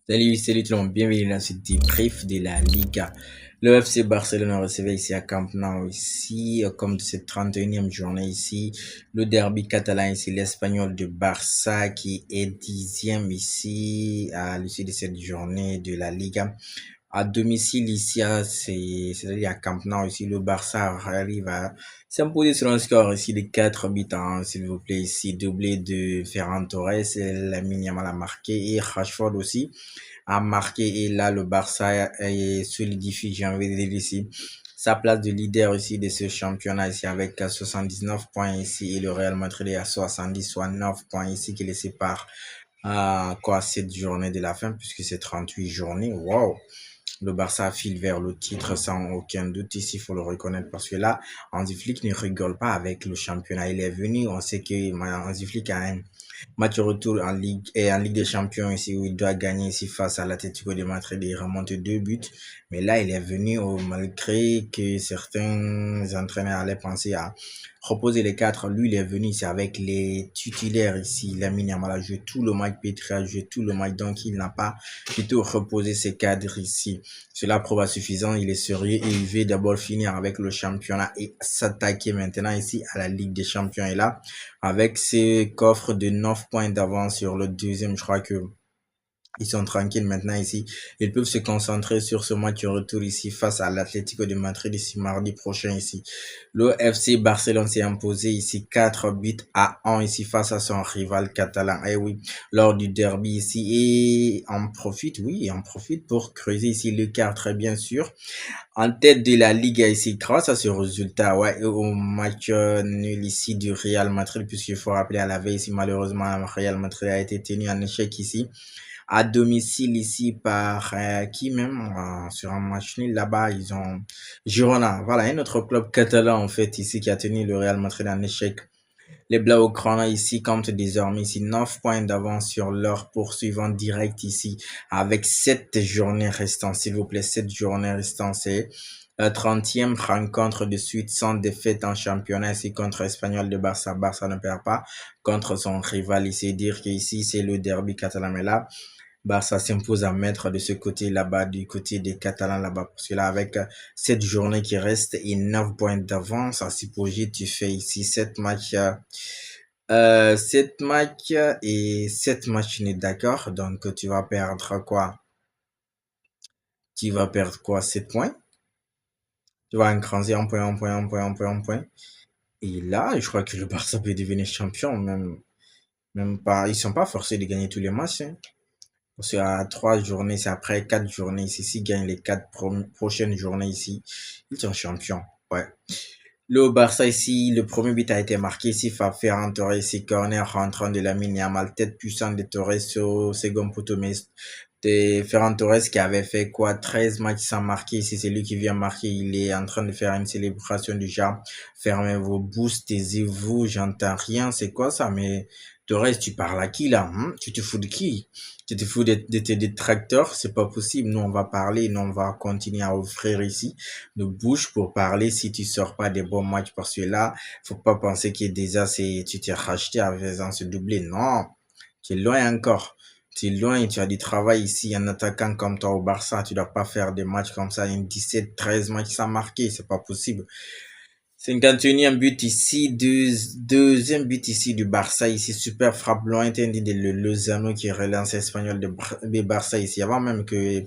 Salut tout le monde, bienvenue dans ce débrief de la Liga. Le FC Barcelone recevait ici à Camp Nou, ici, comme de cette 31e journée ici, le derby catalan ici, l'Espagnol de Barça qui est 10e ici à l'issue de cette journée de la Liga. À domicile ici, c'est-à-dire à Camp Nou ici, le Barça arrive à s'imposer sur un score ici de 4 buts à 1, s'il vous plaît, ici, doublé de Ferran Torres, Lamine Yamal a marqué et Rashford aussi a marqué et là le Barça est solidifié, j'ai envie de dire ici, sa place de leader ici de ce championnat ici avec 79 points ici et le Real Madrid est à 70, soit 9 points ici qui les sépare à quoi 7 journées de la fin puisque c'est 38 journées. Wow! Le Barça file vers le titre sans aucun doute. Ici, il faut le reconnaître parce que là, Hansi Flick ne rigole pas avec le championnat. Il est venu, on sait que Hansi Flick a un match retour en Ligue et en Ligue des Champions ici où il doit gagner ici face à l'Atlético de Madrid et remonter 2 buts. Mais là, il est venu malgré que certains entraîneurs allaient penser à reposer les quatre. Lui, il est venu ici avec les titulaires ici. Lamine Yamal a joué tout le match, Petri a joué tout le match, donc il n'a pas plutôt reposé ses cadres ici. Cela prouve à suffisant, il est sérieux et il veut d'abord finir avec le championnat et s'attaquer maintenant ici à la Ligue des Champions. Et là, avec ses coffres de 9 points d'avance sur le deuxième, je crois que ils sont tranquilles maintenant ici. Ils peuvent se concentrer sur ce match retour ici face à l'Atlético de Madrid ici mardi prochain ici. Le FC Barcelone s'est imposé ici 4 buts à 1 ici face à son rival catalan. Eh oui, lors du derby ici. Et on profite pour creuser ici l'écart très bien sûr. En tête de la Ligue ici grâce à ce résultat, ouais, et au match nul ici du Real Madrid puisqu'il faut rappeler à la veille ici malheureusement le Real Madrid a été tenu en échec ici à domicile ici par qui même sur un match nul là-bas ils ont Girona, voilà un autre club catalan en fait ici qui a tenu le Real Madrid en échec. Les Blaugrana ici comptent désormais ici 9 points d'avance sur leur poursuivant direct ici avec 7 journées restantes, s'il vous plaît, 7 journées restantes, c'est la 30e rencontre de suite sans défaite en championnat ici contre Espanyol de Barça. Barça ne perd pas contre son rival ici, dire qu'ici c'est le derby catalan, mais là Barça s'impose à mettre de ce côté là-bas, du côté des Catalans là-bas. Parce que là, avec cette journée qui reste et 9 points d'avance, à Sipogé, tu fais ici 7 matchs, 7 matchs et 7 matchs nuls, d'accord? Donc, tu vas perdre quoi? Tu vas perdre quoi? 7 points? Tu vas engranger un point, un point, un point, un point, un point. Et là, je crois que le Barça peut devenir champion, même pas, ils sont pas forcés de gagner tous les matchs, hein. Parce qu'à 3 journées, c'est après 4 journées ici. S'ils gagnent les 4 prochaines journées ici, ils sont champions. Ouais. Le Barça ici, le premier but a été marqué ici par Ferran Torres, ici corner rentrant de Lamine Yamal, tête puissante de Torres au second poteau, mais de Ferran Torres qui avait fait quoi 13 matchs sans marquer. Ici, c'est lui qui vient marquer. Il est en train de faire une célébration du genre. Fermez vos bouches, taisez-vous, j'entends rien. C'est quoi ça? Mais Torres, tu parles à qui là? Tu te fous de qui? Tu te fous de tes détracteurs? C'est pas possible. Nous, on va parler. Nous, on va continuer à offrir ici nos bouches pour parler si tu sors pas des bons matchs. Parce que là, faut pas penser que déjà, tu t'es racheté en faisant ce doublé. Non. Tu es loin encore. Tu es loin, tu as du travail ici, un attaquant comme toi au Barça, tu dois pas faire des matchs comme ça, une 17, 13 matchs sans marquer, c'est pas possible. 51e but ici, deuxième but ici du Barça, ici, super frappe lointaine de Lozano qui relance l'Espagnol de Barça ici, avant même que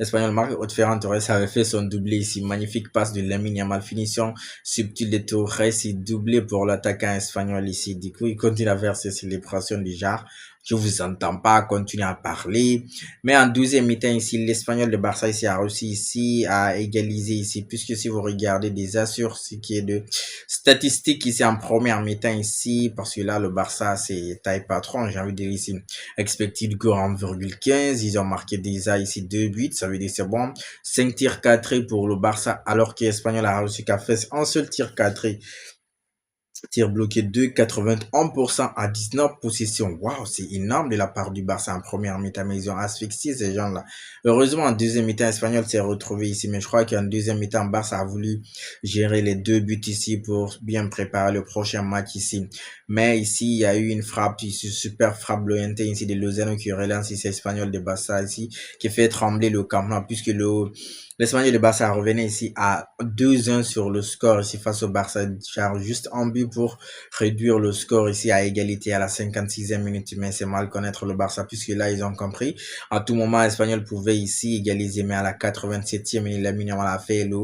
l'Espagnol marque, Ferran Torres avait fait son doublé ici, magnifique passe de Lamine Yamal, finition subtile de Torres, ici, doublé pour l'attaquant espagnol ici, du coup, il continue à faire ses célébrations du genre, je vous entends pas continuer à parler, mais en 12e mi-temps ici, l'Espagnol de Barça ici a réussi ici à égaliser ici, puisque si vous regardez déjà sur ce qui est de statistiques ici en première mi-temps ici, parce que là, le Barça, c'est taille patron, j'ai envie de dire ici, expected goal 1,15, ils ont marqué déjà ici 2 buts, ça veut dire c'est bon, 5 tirs cadrés pour le Barça, alors que l'Espagnol a réussi qu'à faire un seul tir cadré Tir bloqué de 81% à 19 possessions. Waouh, c'est énorme de la part du Barça en première mi-temps, mais ils ont asphyxié ces gens-là. Heureusement, en deuxième mi-temps, Espagnol s'est retrouvé ici, mais je crois qu'en deuxième mi-temps, Barça a voulu gérer les deux buts ici pour bien préparer le prochain match ici. Mais ici, il y a eu une frappe, une super frappe lointaine ici de Lozano qui relance ici Espagnol de Barça ici, qui fait trembler le Camp Nou, puisque l'Espagnol de Barça revenait ici à 2-1 sur le score ici face au Barça, genre juste un but pour réduire le score ici à égalité à la 56e minute. Mais c'est mal connaître le Barça puisque là, ils ont compris. À tout moment, l'Espagnol pouvait ici égaliser, mais à la 87e minute, Lamine Yamal a fait le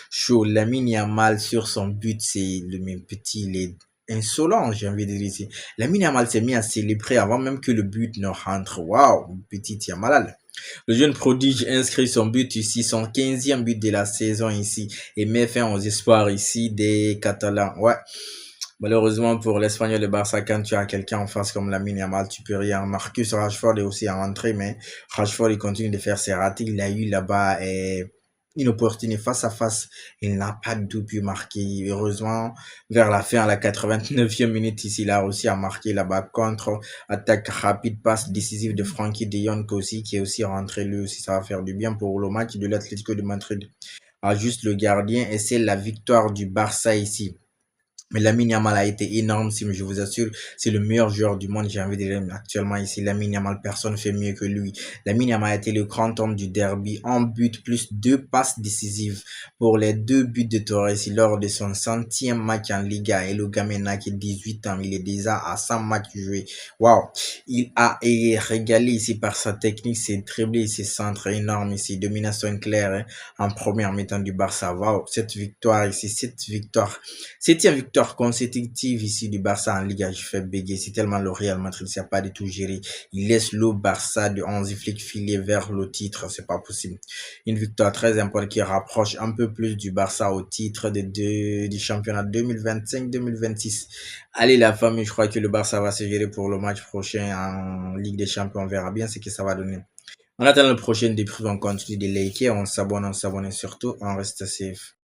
show. Lamine Yamal sur son but, c'est le même petit, il est insolent, j'ai envie de dire ici. Lamine Yamal s'est mis à célébrer avant même que le but ne rentre. Waouh, petit Yamal. Le jeune prodige inscrit son but ici, son 15e but de la saison ici, et met fin aux espoirs ici des Catalans. Ouais. Malheureusement pour l'Espagnol de Barça, quand tu as quelqu'un en face comme Lamine Yamal, tu peux rien. Marcus Rashford est aussi rentré, mais Rashford il continue de faire ses ratés. Il a eu là-bas une opportunité face à face. Il n'a pas du tout pu marquer. Heureusement, vers la fin, à la 89e minute, ici, il a réussi à marquer là-bas contre attaque rapide, passe décisive de Frankie de Jong aussi, qui est aussi rentré lui aussi. Ça va faire du bien pour le match de l'Atlético de Madrid. Ah, juste le gardien et c'est la victoire du Barça ici. Mais Lamine Yamal a été énorme, si je vous assure, c'est le meilleur joueur du monde, j'ai envie de dire actuellement ici. Lamine Yamal, personne ne fait mieux que lui. Lamine Yamal a été le grand homme du derby, en but plus 2 passes décisives pour les 2 buts de Torres lors de son 100e match en Liga. Et le gamin n'a que 18 ans, il est déjà à 100 matchs joués. Waouh, il a régalé ici par sa technique, ses dribblés, ses centres énormes ici, domination claire hein, en première mi-temps du Barça. Waouh, cette victoire ici, cette victoire. Septième victoire consécutive ici du Barça en Liga. Je fais bégayer. C'est tellement le Real Madrid, ça n'a pas du tout géré. Il laisse le Barça de 11 flics filer vers le titre. C'est pas possible. Une victoire très importante qui rapproche un peu plus du Barça au titre du championnat 2025-2026. Allez, la famille, je crois que le Barça va se gérer pour le match prochain en Ligue des Champions. On verra bien ce que ça va donner. En attendant le prochain débrief, on continue de liker, on s'abonne et surtout, on reste safe.